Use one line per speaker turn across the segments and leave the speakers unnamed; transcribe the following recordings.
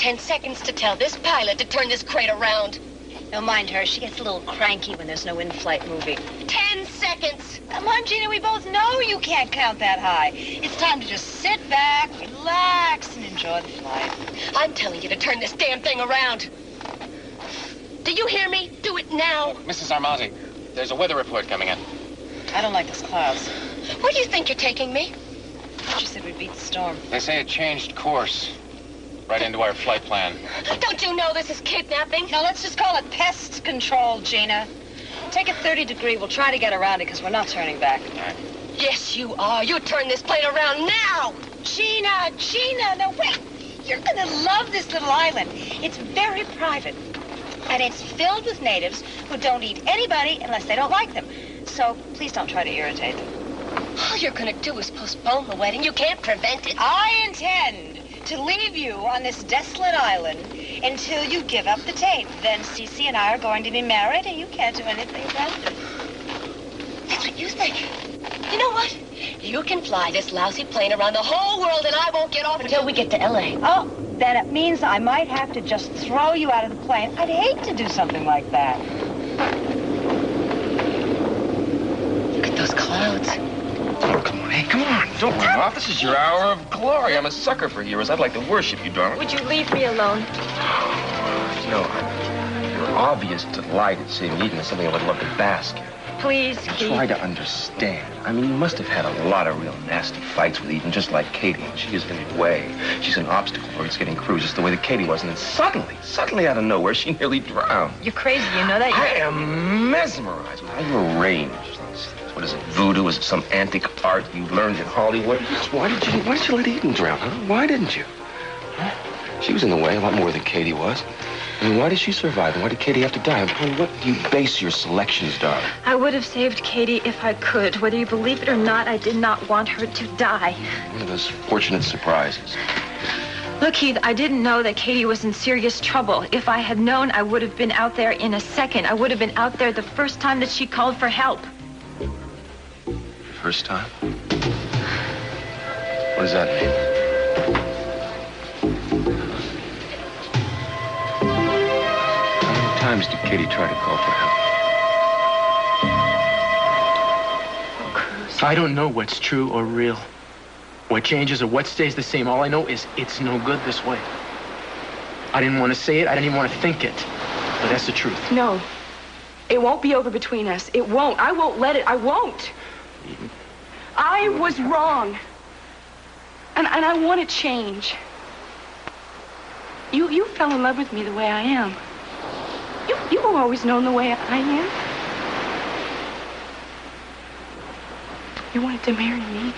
10 seconds to tell this pilot to turn this crate around.
Don't mind her. She gets a little cranky when there's no in-flight movie.
10 seconds!
Come on, Gina. We both know you can't count that high. It's time to just sit back, relax, and enjoy the flight.
I'm telling you to turn this damn thing around. Do you hear me? Do it now.
Mrs. Armati, there's a weather report coming in.
I don't like those clouds.
Where do you think you're taking me?
She said we'd beat the storm.
They say it changed course. Right into our flight plan.
Don't you know this is kidnapping?
No, let's just call it pest control, Gina. Take it 30 degree. We'll try to get around it because we're not turning back.
All right.
Yes, you are. You turn this plane around now.
Gina, no, wait. You're going to love this little island. It's very private. And it's filled with natives who don't eat anybody unless they don't like them. So please don't try to irritate them.
All you're going to do is postpone the wedding. You can't prevent it.
I intend to leave you on this desolate island until you give up the tape. Then Cece and I are going to be married, and you can't do anything about it.
That's what you think. You know what? You can fly this lousy plane around the whole world, and I won't get off until we get to L.A.
Oh, then it means I might have to just throw you out of the plane. I'd hate to do something like that.
Look at those clouds.
Oh, come on. Hey, come on. Don't run off. This is your hour of glory. I'm a sucker for heroes. I'd like to worship you, darling.
Would you leave me alone?
You know, your obvious delight at seeing Eden is something I would love to bask in.
Please, Keith.
Try to understand. I mean, you must have had a lot of real nasty fights with Eden, just like Katie. And she is in the way. She's an obstacle for us getting crews, just the way that Katie was. And then suddenly out of nowhere, she nearly drowned.
You're crazy, you know that?
I am mesmerized with how you arranged. What is it, voodoo? Is it some antique art you learned in Hollywood? Why did you let Eden drown, huh? Why didn't you? Huh? She was in the way a lot more than Katie was. I mean, why did she survive, and why did Katie have to die? On what do you base your selections, darling?
I would have saved Katie if I could. Whether you believe it or not, I did not want her to die.
One of those fortunate surprises.
Look, Keith, I didn't know that Katie was in serious trouble. If I had known, I would have been out there in a second. I would have been out there the first time that she called for help.
First time? What does that mean? How many times did Katie try to call for help?
I don't know what's true or real, what changes or what stays the same. All I know is it's no good this way. I didn't want to say it. I didn't even want to think it. But that's the truth.
No. It won't be over between us. It won't. I won't let it. I won't.
Eden.
I was wrong. And I want to change. You fell in love with me the way I am. You've always known the way I am. You wanted to marry me.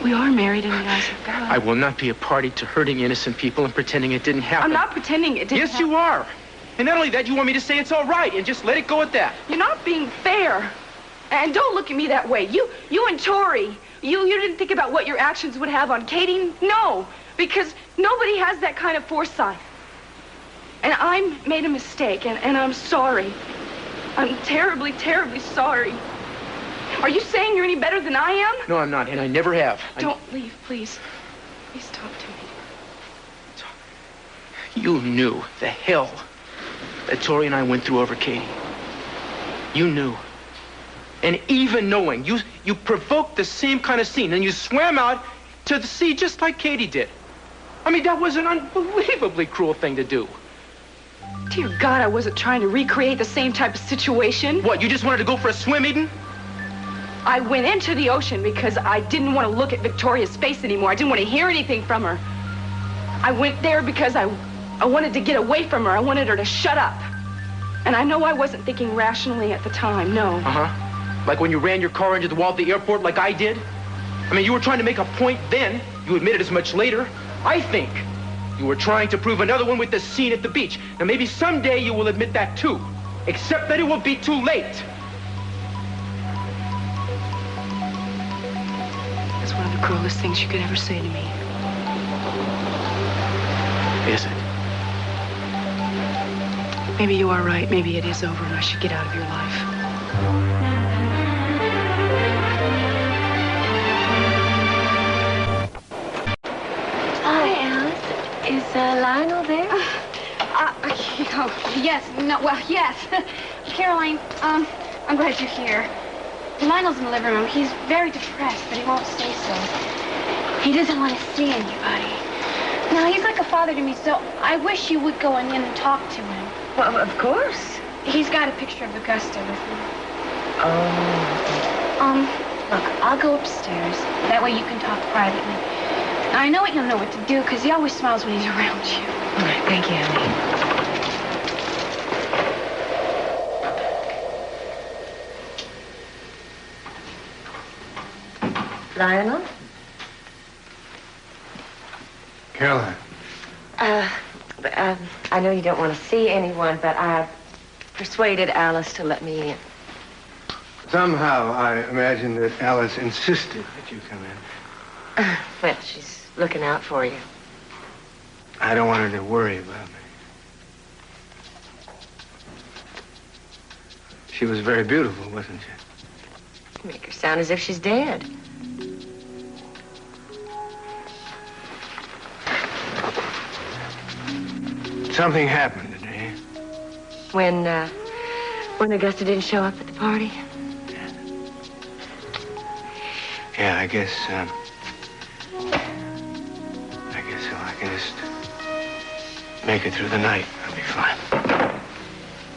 We are married in the eyes of God.
I will not be a party to hurting innocent people and pretending it didn't happen.
I'm not pretending it didn't
Yes,
happen.
you are. And not only that, you want me to say it's all right and just let it go at that.
You're not being fair. And don't look at me that way. You and Tori, you didn't think about what your actions would have on Katie? No, because nobody has that kind of foresight. And I made a mistake, and I'm sorry. I'm terribly, terribly sorry. Are you saying you're any better than I am?
No, I'm not, and I never have.
Don't leave, please. Please talk to me.
You knew the hell that Tori and I went through over Katie. You knew. And even knowing, you provoked the same kind of scene, and you swam out to the sea just like Katie did. I mean, that was an unbelievably cruel thing to do.
Dear God, I wasn't trying to recreate the same type of situation.
What, you just wanted to go for a swim, Eden?
I went into the ocean because I didn't want to look at Victoria's face anymore. I didn't want to hear anything from her. I went there because I wanted to get away from her. I wanted her to shut up. And I know I wasn't thinking rationally at the time, no.
Uh-huh. Like when you ran your car into the wall of the airport like I did? I mean, you were trying to make a point then. You admitted as much later. I think you were trying to prove another one with the scene at the beach. Now, maybe someday you will admit that, too. Except that it will be too late.
That's one of the cruelest things you could ever say to me.
Is it?
Maybe you are right. Maybe it is over and I should get out of your life.
Hi, Alice.
yes. No, well, yes. Caroline, I'm glad you're here. Lionel's in the living room. He's very depressed, but he won't say so. He doesn't want to see anybody. Now, he's like a father to me, so I wish you would go in and talk to him.
Well, of course.
He's got a picture of Augusta with him.
Oh.
Look, I'll go upstairs. That way you can talk privately. I know you'll know what to do, because he always smiles when he's around you.
All right, thank you, honey. Lionel?
Caroline.
I know you don't want to see anyone, but I persuaded Alice to let me in.
Somehow I imagined that Alice insisted that you come in.
Well, she's looking out for you.
I don't want her to worry about me. She was very beautiful, wasn't she?
You make her sound as if she's dead.
Something happened today.
When Augusta didn't show up at the party?
Yeah, I guess so I can just make it through the night. I'll be fine.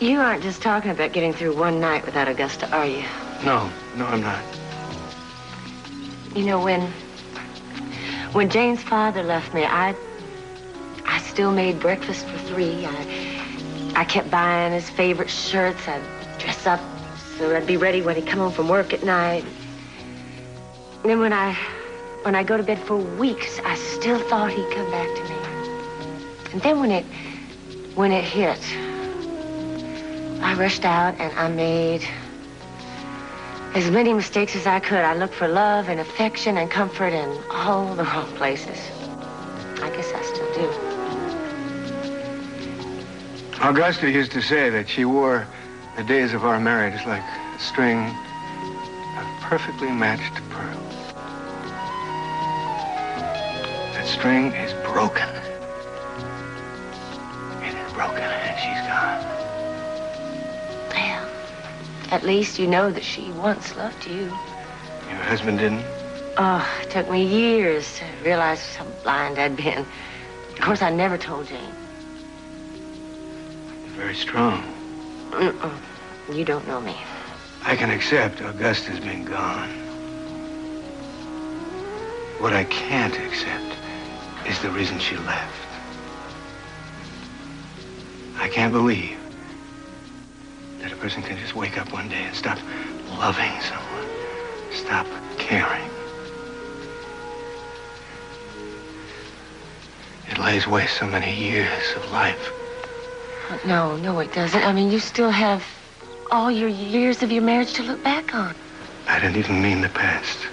You aren't just talking about getting through one night without Augusta, are you?
No, I'm not.
You know, when Jane's father left me, I still made breakfast for 3. I kept buying his favorite shirts. I'd dress up so I'd be ready when he'd come home from work at night. And then when I go to bed for weeks, I still thought he'd come back to me. And then when it hit, I rushed out and I made as many mistakes as I could. I looked for love and affection and comfort in all the wrong places. I guess I still do.
Augusta used to say that she wore the days of our marriage like a string of perfectly matched pearls. That string is broken. It is broken and she's gone.
Well, at least you know that she once loved you.
Your husband didn't?
Oh, it took me years to realize how blind I'd been. Of course, I never told Jane.
Very strong.
You don't know me.
I can accept Augusta's been gone. What I can't accept is the reason she left. I can't believe that a person can just wake up one day and stop loving someone, stop caring. It lays waste so many years of life.
No, it doesn't. I mean, you still have all your years of your marriage to look back on.
I didn't even mean the past.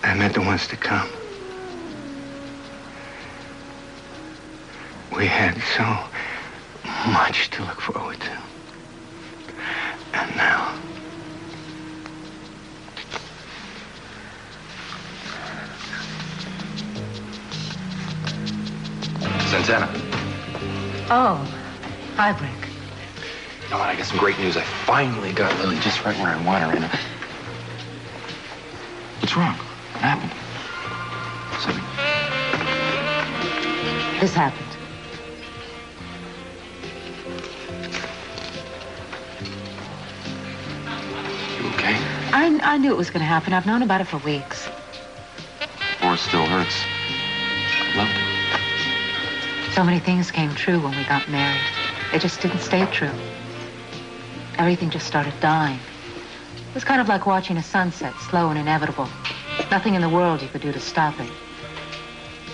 I meant the ones to come. We had so much to look forward to. And now...
Santana.
Oh, hi, Brick.
You know what? I got some great news. I finally got Lily just right where I want her. What's wrong? What happened? Something.
This happened.
You okay?
I knew it was going to happen. I've known about it for weeks.
Or it still hurts. I loved it.
So many things came true when we got married. They just didn't stay true. Everything just started dying. It was kind of like watching a sunset, slow and inevitable. Nothing in the world you could do to stop it.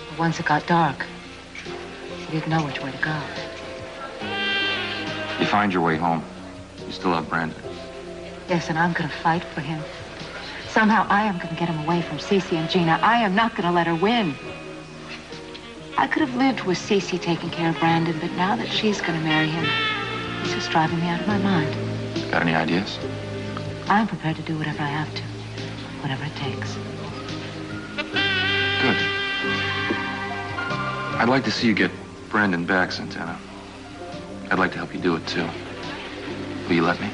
But once it got dark, you didn't know which way to go.
You find your way home. You still love Brandon.
Yes, and I'm going to fight for him. Somehow I am going to get him away from Cece and Gina. I am not going to let her win. I could have lived with Cece taking care of Brandon, but now that she's going to marry him, it's just driving me out of my mind.
Got any ideas?
I'm prepared to do whatever I have to, whatever it takes.
Good. I'd like to see you get Brandon back, Santana. I'd like to help you do it, too. Will you let me?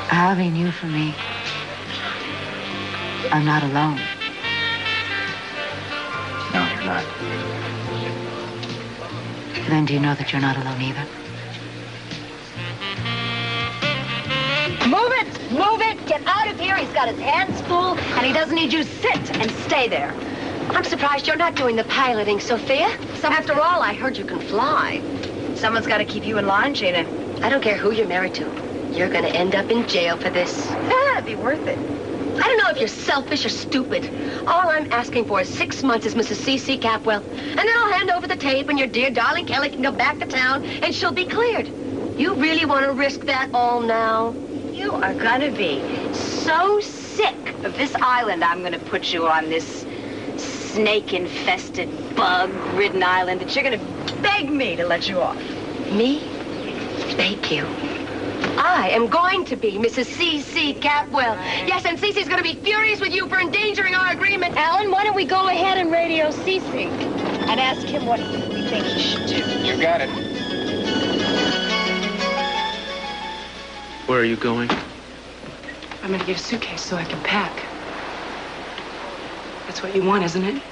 Having you for me, I'm not alone.
No, you're not.
Then do you know that you're not alone either?
Move it! Move it! Get out of here. He's got his hands full, and he doesn't need you. Sit and stay there. I'm surprised you're not doing the piloting, Sophia. After all, I heard you can fly. Someone's got to keep you in line, Gina. I don't care who you're married to. You're going to end up in jail for this. It'd be worth it. I don't know if you're selfish or stupid. All I'm asking for is 6 months as Mrs. C.C. Capwell. And then I'll hand over the tape, and your dear darling Kelly can go back to town, and she'll be cleared. You really want to risk that all now?
You are going to be so sick of this island, I'm going to put you on this snake-infested, bug-ridden island that you're going to beg me to let you off.
Me? Thank you. I am going to be Mrs. C.C. Capwell. Yes, and C.C.'s going to be furious with you for endangering our agreement.
Alan, why don't we go ahead and radio C.C. and ask him what we think he should do?
You got it.
Where are you going?
I'm gonna get a suitcase so I can pack. That's what you want, isn't it?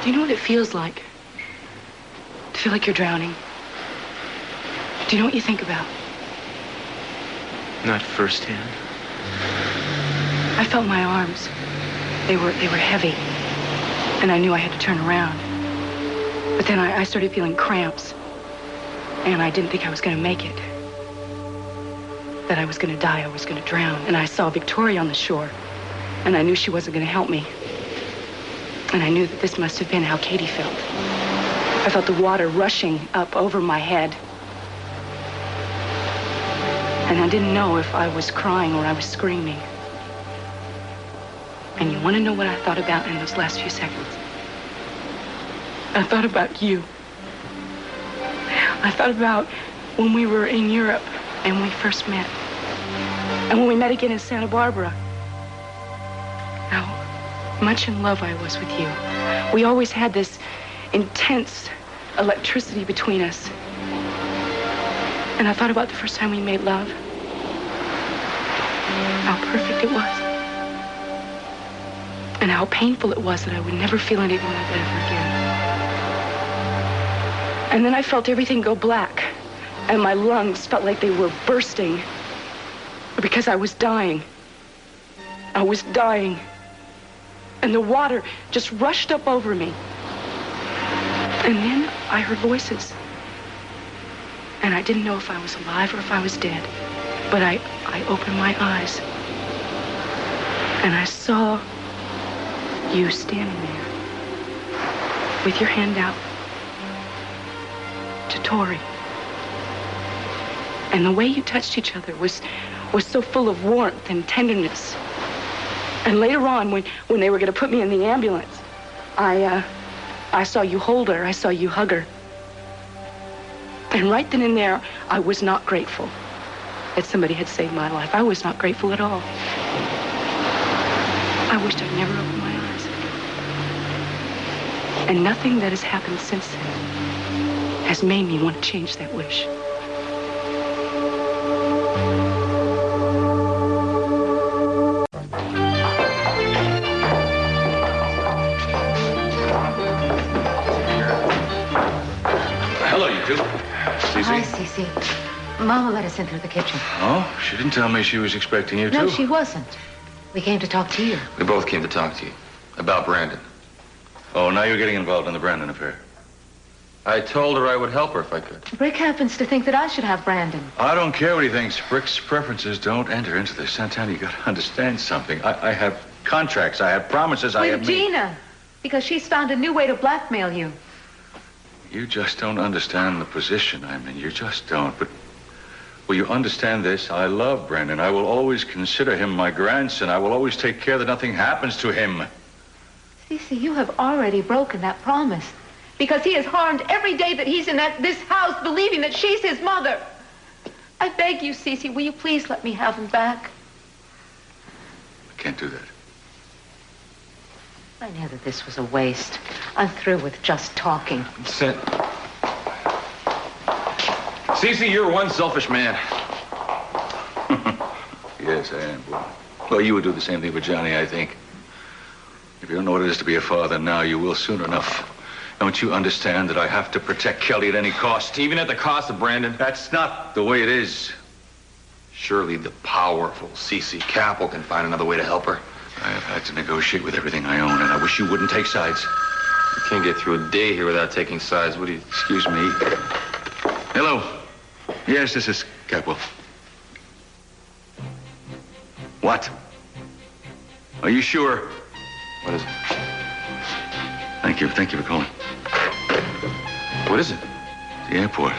Do you know what it feels like? To feel like you're drowning? Do you know what you think about?
Not firsthand.
I felt my arms. They were heavy. And I knew I had to turn around. But then I started feeling cramps. And I didn't think I was going to make it. That I was going to die, I was going to drown. And I saw Victoria on the shore. And I knew she wasn't going to help me. And I knew that this must have been how Katie felt. I felt the water rushing up over my head. And I didn't know if I was crying or I was screaming. And you want to know what I thought about in those last few seconds? I thought about you. I thought about when we were in Europe and we first met. And when we met again in Santa Barbara. How much in love I was with you. We always had this intense electricity between us. And I thought about the first time we made love. How perfect it was. And how painful it was that I would never feel anything like that ever again. And then I felt everything go black. And my lungs felt like they were bursting. Because I was dying. I was dying. And the water just rushed up over me. And then I heard voices. And I didn't know if I was alive or if I was dead. But I opened my eyes. And I saw you standing there with your hand out to Tori. And the way you touched each other was so full of warmth and tenderness. And later on, when they were going to put me in the ambulance, I saw you hold her. I saw you hug her. And right then and there, I was not grateful that somebody had saved my life. I was not grateful at all. I wished I'd never opened my eyes. And nothing that has happened since then has made me want to change that wish.
Hello, you two.
Hi, Cece. Mama let us in through the kitchen.
Oh, she didn't tell me she was expecting you, too.
No, she wasn't. We came to talk to you.
We both came to talk to you about Brandon.
Oh, now you're getting involved in the Brandon affair.
I told her I would help her if I could.
Brick happens to think that I should have Brandon.
I don't care what he thinks. Brick's preferences don't enter into this. Santana, you gotta understand something. I have contracts. I have promises. I have
With Gina. Because she's found a new way to blackmail you.
You just don't understand the position I'm in. You just don't. But will you understand this? I love Brandon. I will always consider him my grandson. I will always take care that nothing happens to him.
Cece, you have already broken that promise. Because he is harmed every day that he's in this house believing that she's his mother. I beg you, Cece, will you please let me have him back?
I can't do that.
I knew that this was a waste. I'm through with just talking.
Cece, you're one selfish man.
Yes, I am, boy. Well, you would do the same thing for Johnny, I think. If you don't know what it is to be a father now, you will soon enough. Don't you understand that I have to protect Kelly at any cost?
Even at the cost of Brandon?
That's not the way it is.
Surely the powerful Cece Capel can find another way to help her.
I have had to negotiate with everything I own, and I wish you wouldn't take sides.
You can't get through a day here without taking sides. What do you...
Excuse me. Hello. Yes, this is Capel. What? Are you sure?
What is it?
Thank you for calling.
What is it?
The airport.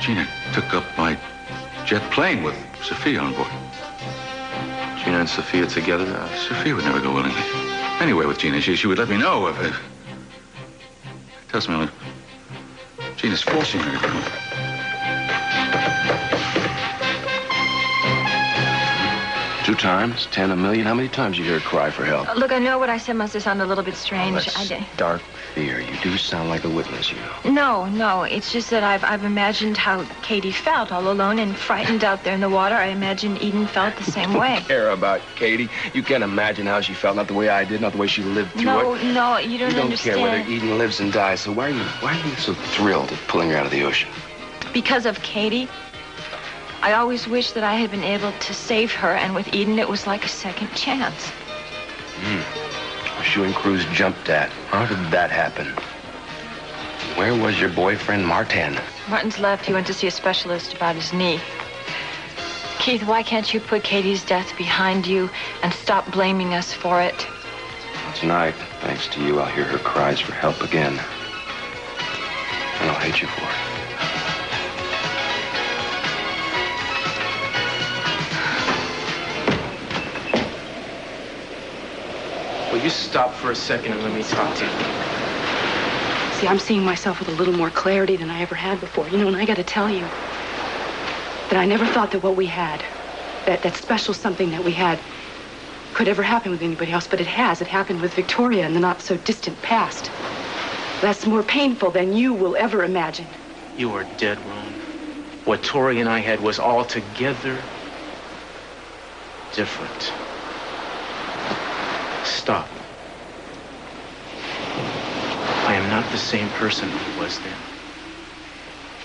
Gina took up my jet plane with Sophia on board.
Gina and Sophia together?
Sophia would never go willingly. Anyway, with Gina, she would let me know if it tells me Gina's forcing her to go.
Two times, 10 a million. How many times you hear her cry for help?
Look, I know what I said must have sounded a little bit strange.
That's dark fear. You do sound like a witness, you know.
No. It's just that I've imagined how Katie felt all alone and frightened out there in the water. I imagine Eden felt the same way.
You don't care about Katie. You can't imagine how she felt, not the way I did, not the way she lived through it.
No, you don't
You don't
understand.
care whether Eden lives and dies, so why are you so thrilled at pulling her out of the ocean?
Because of Katie. I always wished that I had been able to save her, and with Eden, it was like a second chance.
You and Cruz jumped at. How did that happen? Where was your boyfriend, Martin?
Martin's left. He went to see a specialist about his knee. Keith, why can't you put Katie's death behind you and stop blaming us for it?
Tonight, thanks to you, I'll hear her cries for help again. And I'll hate you for it.
Will you stop for a second and let me talk to you?
See, I'm seeing myself with a little more clarity than I ever had before. You know, and I got to tell you that I never thought that what we had, that special something that we had, could ever happen with anybody else. But it has. It happened with Victoria in the not-so-distant past. That's more painful than you will ever imagine.
You are dead wrong. What Tori and I had was altogether different. Stop. I am not the same person I was then.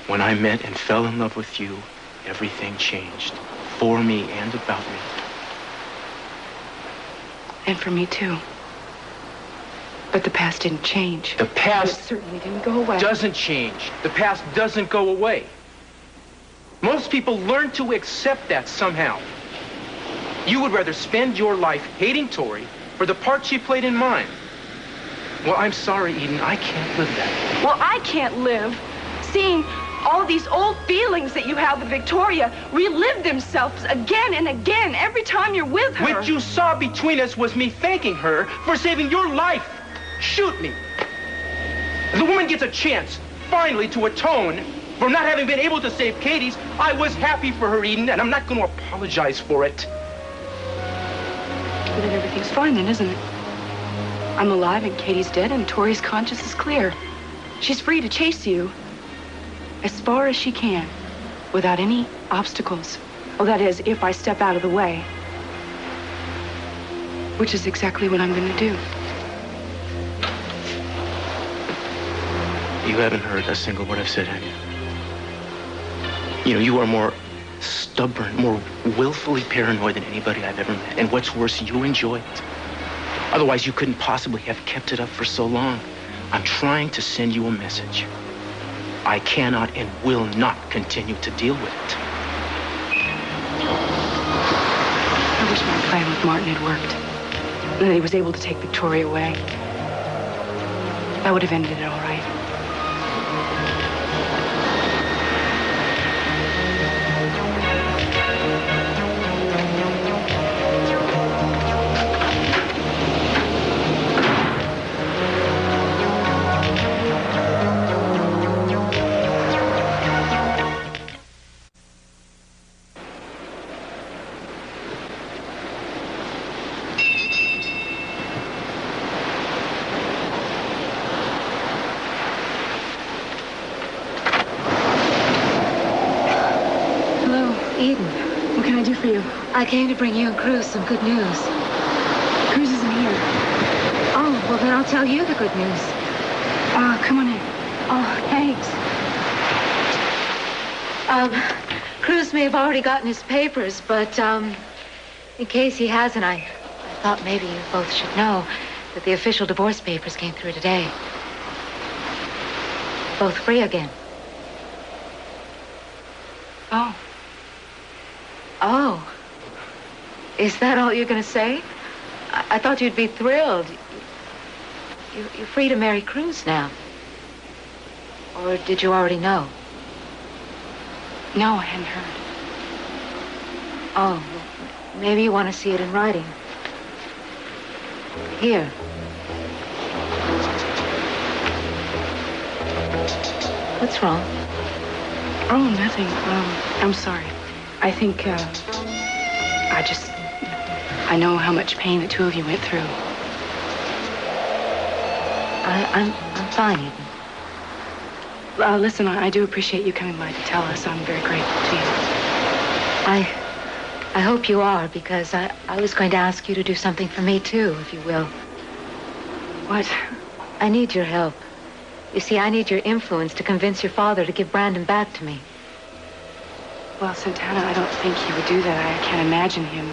When I met and fell in love with you, everything changed. For me and about me.
And for me, too. But the past didn't change.
The past
It certainly didn't go away.
doesn't change. The past doesn't go away. Most people learn to accept that somehow. You would rather spend your life hating Tori for the part she played in mine. Well, I'm sorry, Eden. I can't live that.
Well, I can't live seeing all these old feelings that you have with Victoria relive themselves again and again every time you're with her.
What you saw between us was me thanking her for saving your life. Shoot me. The woman gets a chance, finally, to atone for not having been able to save Katie's. I was happy for her, Eden, and I'm not going to apologize for it.
But then everything's fine then, isn't it? I'm alive and Katie's dead and Tori's conscience is clear. She's free to chase you as far as she can without any obstacles. Well, that is, if I step out of the way. Which is exactly what I'm going to do.
You haven't heard a single word I've said, have you? You know, you are more stubborn, more willfully paranoid than anybody I've ever met. And what's worse, you enjoy it. Otherwise, you couldn't possibly have kept it up for so long. I'm trying to send you a message. I cannot and will not continue to deal with it.
I wish my plan with Martin had worked. And that he was able to take Victoria away. That would have ended it all right.
Eden.
What can I do for you?
I came to bring you and Cruz some good news.
Cruz isn't here.
Oh, well, then I'll tell you the good news.
Come on in.
Oh, thanks. Cruz may have already gotten his papers, but, in case he hasn't, I thought maybe you both should know that the official divorce papers came through today. Both free again.
Oh.
Oh. Is that all you're going to say? I thought you'd be thrilled. You're free to marry Cruz now. Or did you already know?
No, I hadn't heard.
Oh, well, maybe you want to see it in writing. Here. What's wrong?
Oh, nothing. I'm sorry. I think, I know how much pain the two of you went through.
I'm fine, Eden.
Listen, I do appreciate you coming by to tell us. I'm very grateful to you.
I hope you are, because I was going to ask you to do something for me, too, if you will.
What?
I need your help. You see, I need your influence to convince your father to give Brandon back to me.
Well, Santana, I don't think he would do that. I can't imagine him.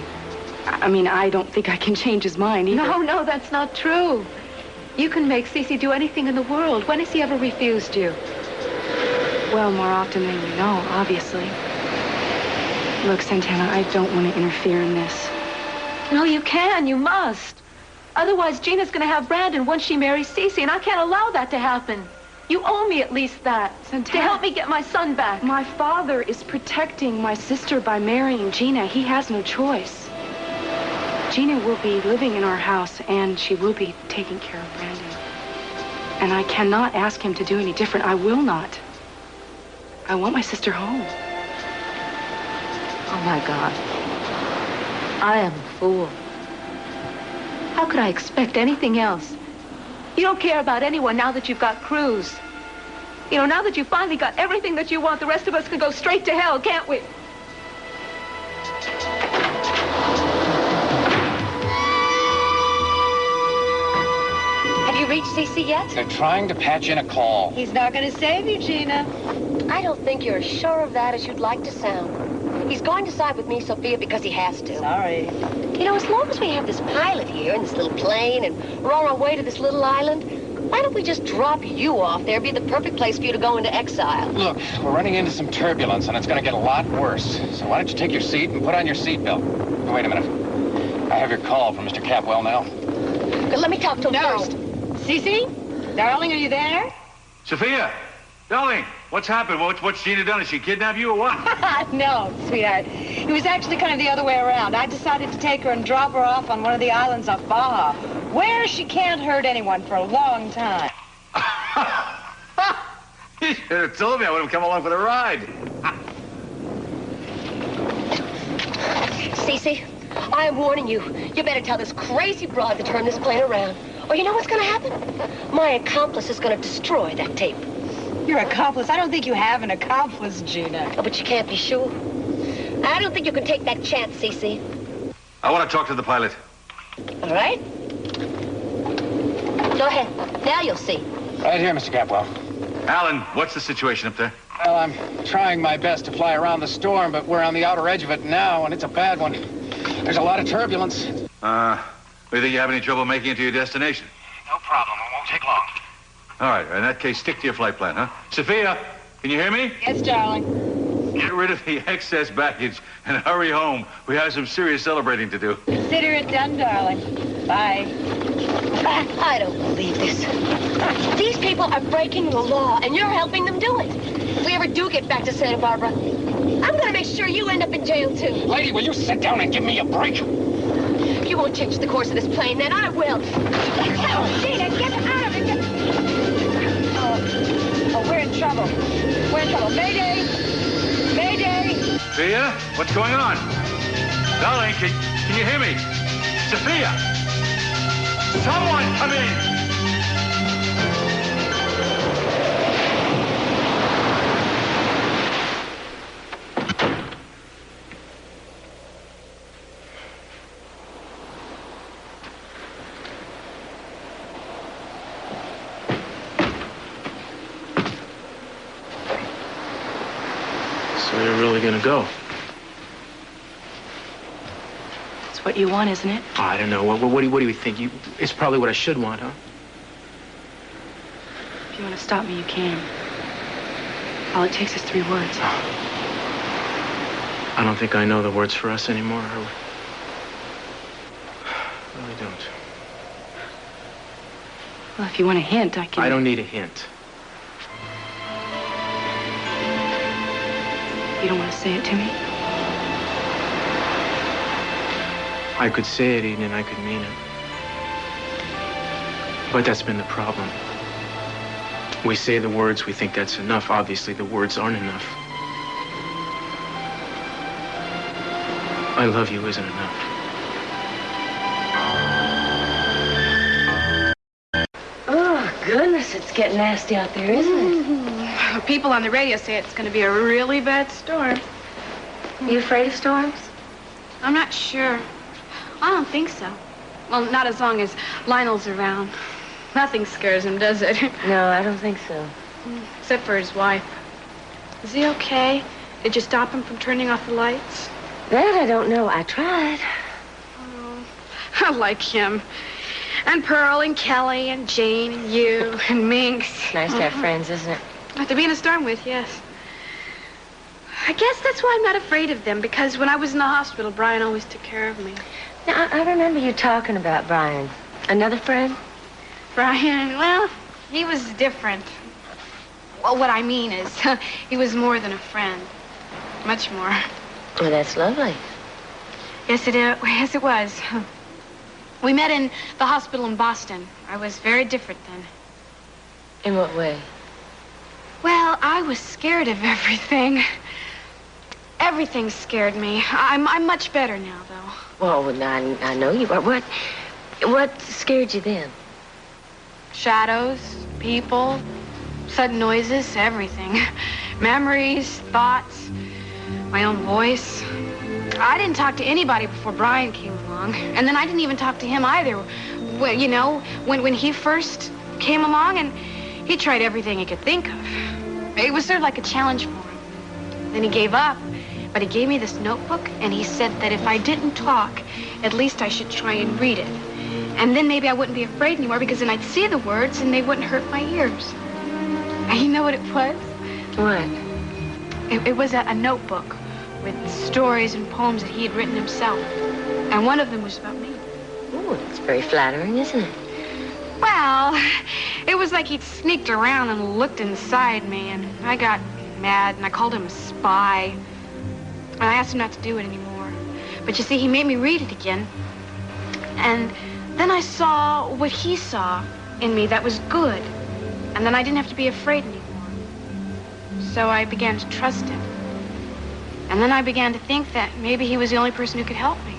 I mean, I don't think I can change his mind either.
No, that's not true. You can make Cece do anything in the world. When has he ever refused you?
Well, more often than you know, obviously. Look, Santana, I don't want to interfere in this.
No, you can. You must. Otherwise, Gina's going to have Brandon once she marries Cece, and I can't allow that to happen. You owe me at least that.
Santana,
to help me get my son back.
My father is protecting my sister by marrying Gina. He has no choice. Gina will be living in our house, and she will be taking care of Brandon. And I cannot ask him to do any different. I will not. I want my sister home.
Oh, my God. I am a fool. How could I expect anything else?
You don't care about anyone now that you've got Cruz. You know, now that you've finally got everything that you want, the rest of us can go straight to hell, can't we?
Have you reached Cece yet?
They're trying to patch in a call.
He's not going to save you, Gina.
I don't think you're as sure of that as you'd like to sound. He's going to side with me, Sophia, because he has to.
Sorry.
You know, as long as we have this pilot here and this little plane and we're on our way to this little island, why don't we just drop you off there? It'd be the perfect place for you to go into exile.
Look, we're running into some turbulence, and it's going to get a lot worse. So why don't you take your seat and put on your seatbelt? Wait a minute. I have your call from Mr. Capwell now.
Good, let me talk to him first.
Cece? Darling, are you there?
Sophia! Darling, what's happened? What's Gina done? Has she kidnapped you or what?
No, sweetheart. It was actually kind of the other way around. I decided to take her and drop her off on one of the islands off Baja, where she can't hurt anyone for a long time.
You should have told me. I would have come along for the ride.
Cece, I am warning you. You better tell this crazy broad to turn this plane around. Or you know what's going to happen? My accomplice is going to destroy that tape.
Your accomplice? I don't think you have an accomplice, Gina.
Oh, but you can't be sure. I don't think you can take that chance, Cece.
I want to talk to the pilot.
All right? Go ahead. Now you'll see.
Right here, Mr. Capwell.
Alan, what's the situation up there?
Well, I'm trying my best to fly around the storm, but we're on the outer edge of it now, and it's a bad one. There's a lot of turbulence.
Do you think you have any trouble making it to your destination?
No problem. It won't take long.
All right. In that case, stick to your flight plan, huh? Sophia, can you hear me?
Yes, darling.
Get rid of the excess baggage and hurry home. We have some serious celebrating to do.
Consider it done, darling. Bye.
I don't believe this. These people are breaking the law, and you're helping them do it. If we ever do get back to Santa Barbara, I'm going to make sure you end up in jail, too.
Lady, will you sit down and give me a break?
If you won't change the course of this plane, then I will.
Oh, Gina, get out of it. Oh, we're in trouble. We're in trouble. Mayday! Mayday!
Sophia, what's going on? Darling, can you hear me? Sophia! Someone come in!
So you're really gonna go?
It's what you want, isn't it?
Oh, I don't know. What do you think? It's probably what I should want, huh?
If you want to stop me, you can. All it takes is 3 words.
I don't think I know the words for us anymore. I really don't.
Well, if you want a hint, I can...
I don't need a hint.
You don't want to say it to me?
I could say it, Eden, and I could mean it. But that's been the problem. We say the words, we think that's enough. Obviously, the words aren't enough. I love you isn't enough.
Oh, goodness, it's getting nasty out there, isn't it?
People on the radio say it's going to be a really bad storm.
You afraid of storms?
I'm not sure. I don't think so. Well, not as long as Lionel's around. Nothing scares him, does it?
No, I don't think so.
Except for his wife. Is he okay? Did you stop him from turning off the lights?
That I don't know. I tried.
Oh, I like him. And Pearl and Kelly and Jane and you and Minx.
Nice to have friends, isn't it?
To be in a storm with, yes. I guess that's why I'm not afraid of them, because when I was in the hospital, Brian always took care of me.
Now, I remember you talking about Brian. Another friend?
Brian, well, he was different. Well, what I mean is, he was more than a friend. Much more.
Well, that's lovely.
Yes, it was. We met in the hospital in Boston. I was very different then.
In what way?
Well, I was scared of everything. Everything scared me. I'm much better now, though.
Well, I know you are. What scared you then?
Shadows, people, sudden noises, everything. Memories, thoughts, my own voice. I didn't talk to anybody before Brian came along. And then I didn't even talk to him either. Well, you know, when he first came along, and he tried everything he could think of. It was sort of like a challenge for him. Then he gave up, but he gave me this notebook, and he said that if I didn't talk, at least I should try and read it. And then maybe I wouldn't be afraid anymore, because then I'd see the words, and they wouldn't hurt my ears. And you know what it was?
What?
It was a notebook with stories and poems that he had written himself. And one of them was about me.
Oh, that's very flattering, isn't it?
Well, it was like he'd sneaked around and looked inside me, and I got mad, and I called him a spy. And I asked him not to do it anymore. But you see, he made me read it again. And then I saw what he saw in me that was good. And then I didn't have to be afraid anymore. So I began to trust him. And then I began to think that maybe he was the only person who could help me.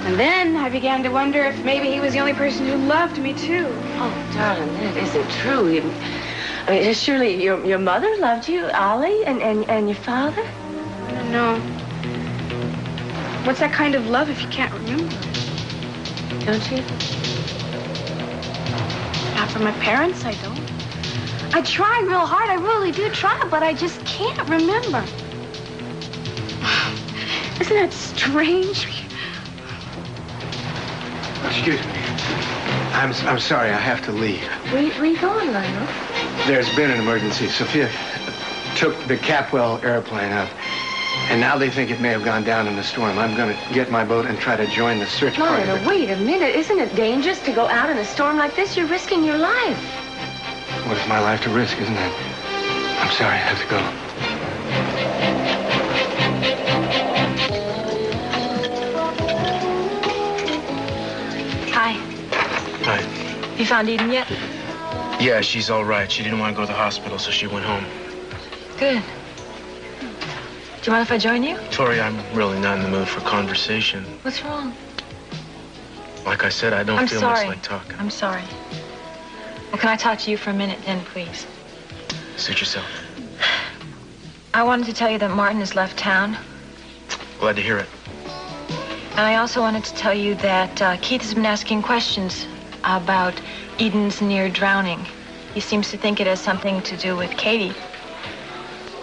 And then I began to wonder if maybe he was the only person who loved me, too.
Oh, darling, that isn't true. I mean, surely your mother loved you, Ollie, and your father?
I don't know. What's that kind of love if you can't remember?
Don't you?
Not for my parents, I don't. I try real hard, I really do try, but I just can't remember. Isn't that strange?
Excuse me. I'm sorry, I have to leave.
Where you going, Lionel?
There's been an emergency. Sophia took the Capwell airplane up, and now they think it may have gone down in the storm. I'm going to get my boat and try to join the search party.
Lionel, wait a minute. Isn't it dangerous to go out in a storm like this? You're risking your life.
What is my life to risk, isn't it? I'm sorry, I have to go.
Hi.
Hi.
You found Eden yet?
Yeah, she's all right. She didn't want to go to the hospital, so she went home.
Good. Do you mind if I join you?
Tori, I'm really not in the mood for conversation.
What's wrong?
Like I said, I don't feel much like talking.
I'm sorry. Well, can I talk to you for a minute then, please?
Suit yourself.
I wanted to tell you that Martin has left town.
Glad to hear it.
And I also wanted to tell you that Keith has been asking questions about Eden's near drowning. He seems to think it has something to do with Katie.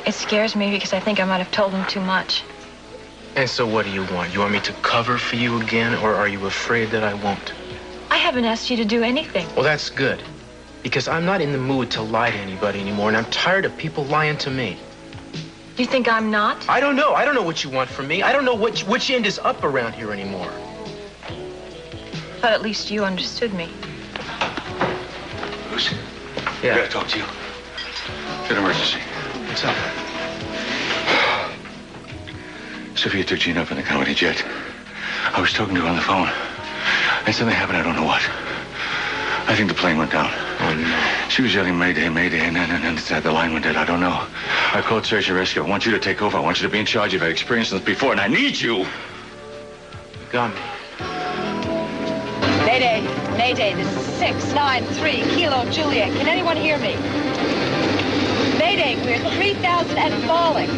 It scares me because I think I might have told him too much.
And so what do you want? You want me to cover for you again, or are you afraid that I won't?
I haven't asked you to do anything.
Well, that's good. Because I'm not in the mood to lie to anybody anymore, and I'm tired of people lying to me.
You think I'm not?
I don't know. I don't know what you want from me. I don't know which end is up around here anymore.
But at least you understood me.
Lucy?
Yeah.
I gotta talk to you. It's an emergency.
What's up?
Sophia took Gina up in the company jet. I was talking to her on the phone. And something happened, I don't know what. I think the plane went down.
Oh, no.
She was yelling, Mayday, Mayday, and then the line went dead. I don't know. I called Search and Rescue. I want you to take over. I want you to be in charge. You've had experience in this before, and I need you.
You got me.
Mayday, Mayday, this is 693 Kilo Juliet. Can anyone hear me? Mayday, we're 3,000 and falling.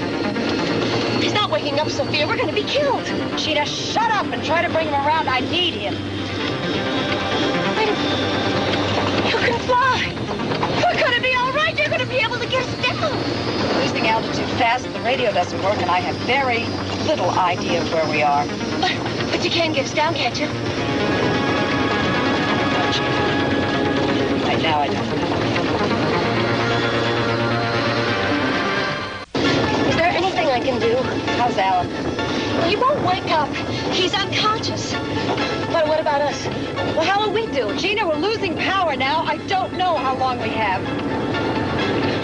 He's not waking up, Sophia. We're going to be killed.
Gina, shut up and try to bring him around. I need him.
You can fly. We're going to be all right. You're going to be able to get us down.
We're losing altitude fast. The radio doesn't work, and I have very little idea of where we are.
But you can get us down, can't you?
Right now, I don't.
Is there anything I can do?
How's Alan?
Well, he won't wake up. He's unconscious. But what about us?
Well, how will we do? Gina, we're losing power now. I don't know how long we have.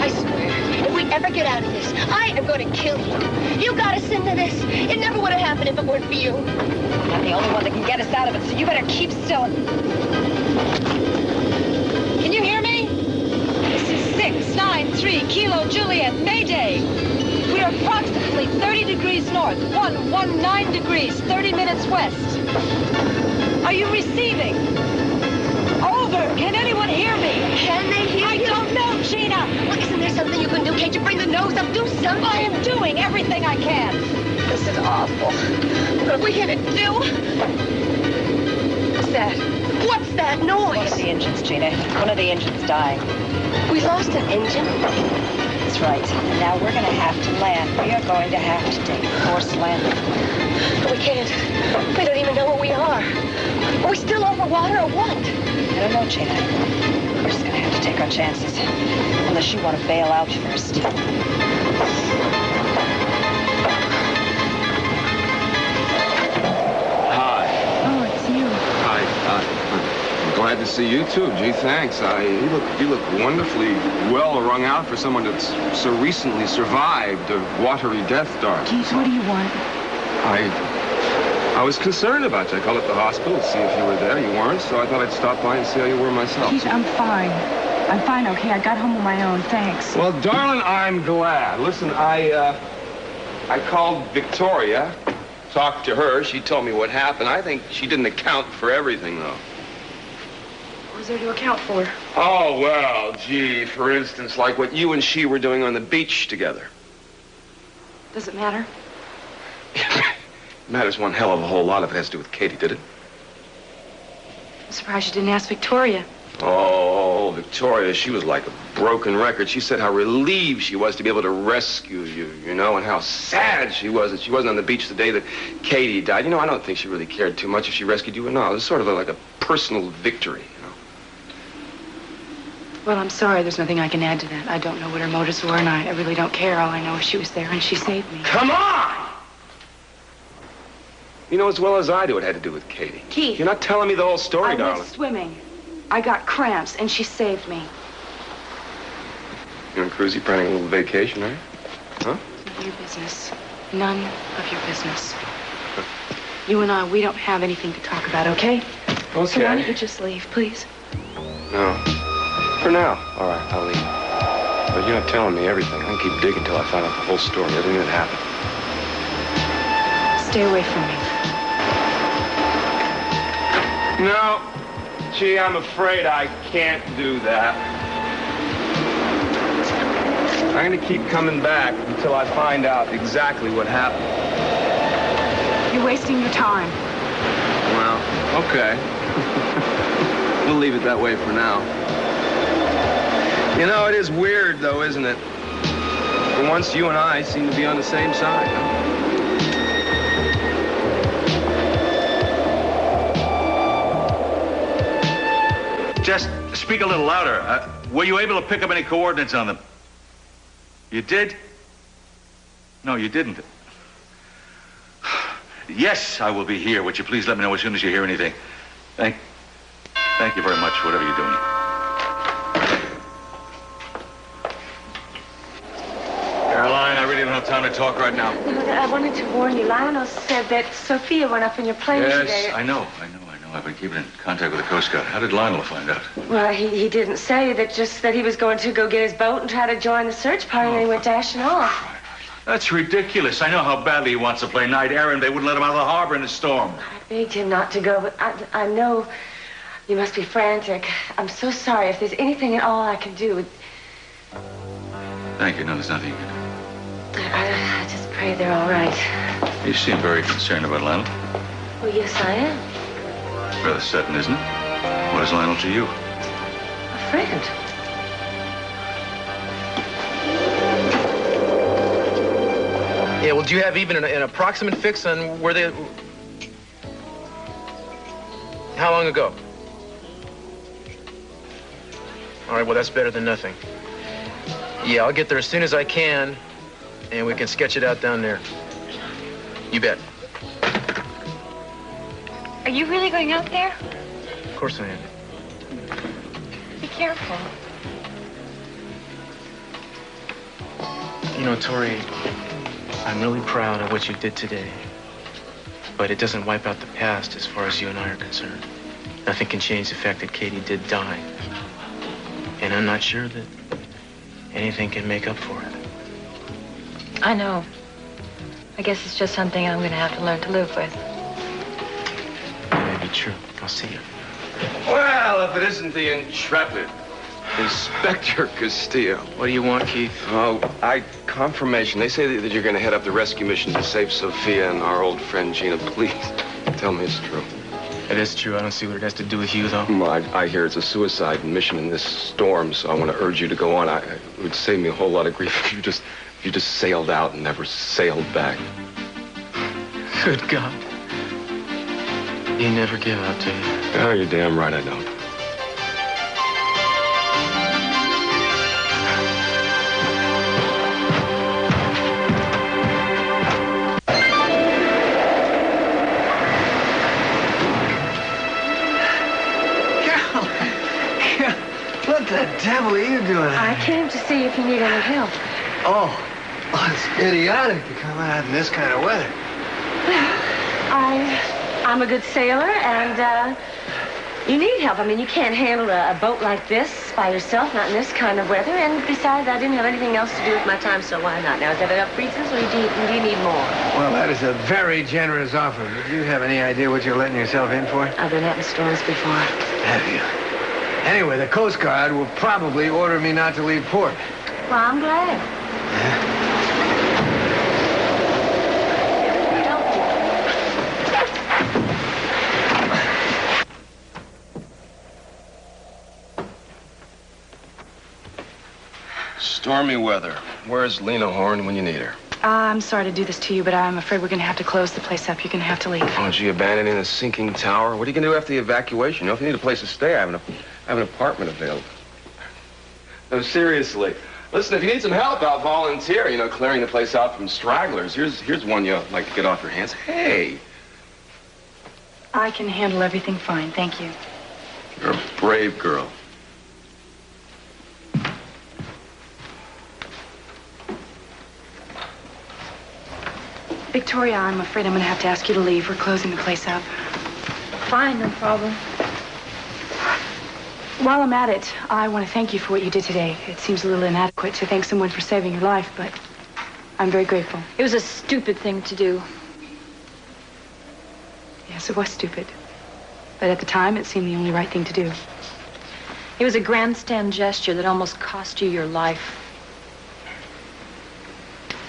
I swear, if we ever get out of this, I am going to kill you. You got us into this. It never would have happened if it weren't for you.
I'm the only one that can get us out of it, so you better keep still. Can you hear me? This is 693 Kilo Juliet, Mayday. We are approximately 30 degrees north, 119 degrees, 30 minutes west. Are you receiving? Over. Can anyone hear me?
Can they hear you?
I don't know, Gina.
Well, isn't there something you can do? Can't you bring the nose up? Do something.
I am doing everything I can.
This is awful. What are we going to do? What's that? What's that noise?
One of the engines, Gina. One of the engines dying.
We lost an engine?
That's right. And now we're going to have to land. We are going to have to take a forced landing.
But we can't. We don't even know where we are. Are we still over water or what?
I don't know, Gina. We're just going to have to take our chances. Unless you want to bail out first.
Hi.
Oh, it's you.
Hi. I'm glad to see you too. Gee, thanks. You look wonderfully well wrung out for someone that's so recently survived a watery death, darling.
Keith, what do you want?
I was concerned about you. I called up the hospital to see if you were there. You weren't, so I thought I'd stop by and see how you were myself.
Keith, I'm fine. I'm fine, okay? I got home on my own, thanks.
Well, darling, I'm glad. Listen, I called Victoria, talked to her. She told me what happened. I think she didn't account for everything, though.
What was there to account for?
Oh, well, gee, for instance, like what you and she were doing on the beach together.
Does it matter?
Matters one hell of a whole lot if it has to do with Katie, did it?
I'm surprised you didn't ask Victoria.
Oh, Victoria, she was like a broken record. She said how relieved she was to be able to rescue you, you know, and how sad she was that she wasn't on the beach the day that Katie died. You know, I don't think she really cared too much if she rescued you or not. It was sort of like a personal victory, you know.
Well, I'm sorry. There's nothing I can add to that. I don't know what her motives were, and I really don't care. All I know is she was there, and she saved me.
Come on! You know as well as I do it had to do with Katie.
Keith.
You're not telling me the whole story,
I
darling.
went swimming. I got cramps, and she saved me.
You and Cruzy planning a little vacation, right? Huh?
None of your business. None of your business. You and I, we don't have anything to talk about, okay?
Okay.
So why don't you just leave, please?
No. For now. All right, I'll leave. But you're not telling me everything. I can keep digging until I find out the whole story, everything that happened.
Stay away from me.
No. Gee, I'm afraid I can't do that. I'm going to keep coming back until I find out exactly what happened.
You're wasting your time.
Well, okay. We'll leave it that way for now. You know, it is weird, though, isn't it? For once, you and I seem to be on the same side, huh?
Just speak a little louder. Were you able to pick up any coordinates on them? You did? No, you didn't. Yes, I will be here. Would you please let me know as soon as you hear anything? Thank you very much for whatever you're doing. Caroline, I really don't have time to talk right now.
I wanted to warn you. Lionel said that Sophia went up in your plane today.
Yes, I know. I've been keeping in contact with the Coast Guard. How did Lionel find out?
Well, he didn't say that, just that he was going to go get his boat and try to join the search party, and he went dashing off.
That's ridiculous. I know how badly he wants to play knight errant. They wouldn't let him out of the harbor in a storm.
I begged him not to go, but I know you must be frantic. I'm so sorry. If there's anything at all I can do.
Thank you. No, there's nothing you can do.
I just pray they're all right.
You seem very concerned about Lionel.
Well, yes, I am.
Rather sudden, isn't it? What is Lionel to you?
A friend.
Yeah, well, do you have even an approximate fix on where they... How long ago? All right, well, that's better than nothing. Yeah, I'll get there as soon as I can, and we can sketch it out down there. You bet.
Are you really going out there?
Of course I am.
Be careful.
You know, Tori, I'm really proud of what you did today. But it doesn't wipe out the past as far as you and I are concerned. Nothing can change the fact that Katie did die. And I'm not sure that anything can make up for it.
I know. I guess it's just something I'm going to have to learn to live with.
That may be true. I'll see you.
Well, if it isn't the intrepid Inspector Castillo.
What do you want, Keith?
Oh, confirmation. They say that you're going to head up the rescue mission to save Sophia and our old friend Gina. Please, tell me it's true.
It is true. I don't see what it has to do with you, though.
Well, I hear it's a suicide mission in this storm, so I want to urge you to go on. It would save me a whole lot of grief if you just sailed out and never sailed back.
Good God. You never give up, do you?
Oh, you're damn right I don't.
What the devil are you doing?
I came to see if you need any help.
Oh, it's idiotic to come out in this kind of weather.
I'm a good sailor, and you need help. I mean, you can't handle a boat like this by yourself, not in this kind of weather. And besides, I didn't have anything else to do with my time, so why not? Now, is that enough reasons, or do you need more?
Well, that is a very generous offer. But do you have any idea what you're letting yourself in for?
I've been out in storms before.
Have you? Anyway, the Coast Guard will probably order me not to leave port.
Well, I'm glad.
Stormy weather. Where's Lena Horne when you need her?
I'm sorry to do this to you, but I'm afraid we're going to have to close the place up. You're going to have to leave.
Oh, gee, abandoning a sinking tower? What are you going to do after the evacuation? You know, if you need a place to stay, I have an apartment available. No, seriously. Listen, if you need some help, I'll volunteer. You know, clearing the place out from stragglers. Here's one you'll like to get off your hands. Hey!
I can handle everything fine, thank you.
You're a brave girl.
Victoria, I'm afraid I'm going to have to ask you to leave. We're closing the place up.
Fine, no problem.
While I'm at it, I want to thank you for what you did today. It seems a little inadequate to thank someone for saving your life, but I'm very grateful.
It was a stupid thing to do.
Yes, it was stupid. But at the time, it seemed the only right thing to do.
It was a grandstand gesture that almost cost you your life.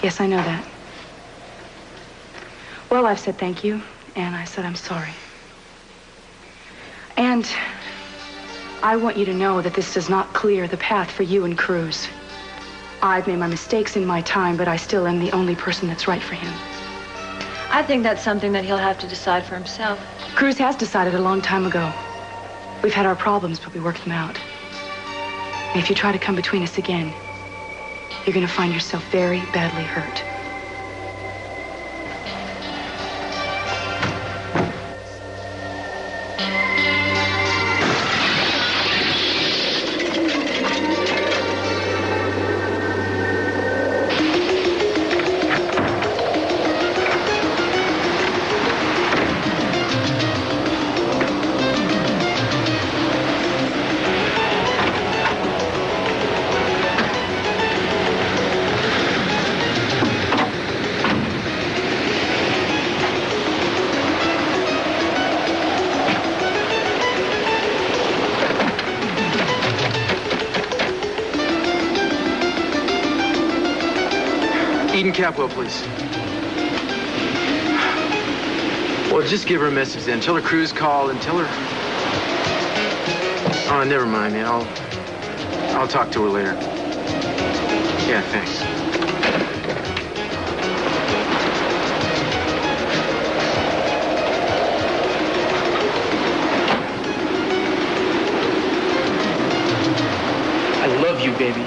Yes, I know that. Well, I've said thank you, and I said I'm sorry. And I want you to know that this does not clear the path for you and Cruz. I've made my mistakes in my time, but I still am the only person that's right for him.
I think that's something that he'll have to decide for himself.
Cruz has decided a long time ago. We've had our problems, but we worked them out. And if you try to come between us again, you're going to find yourself very badly hurt.
Eden Capwell, please. Well, just give her a message then. Tell her Cruz called and tell her... Oh, never mind, man. I'll talk to her later. Yeah, thanks. I love you, baby.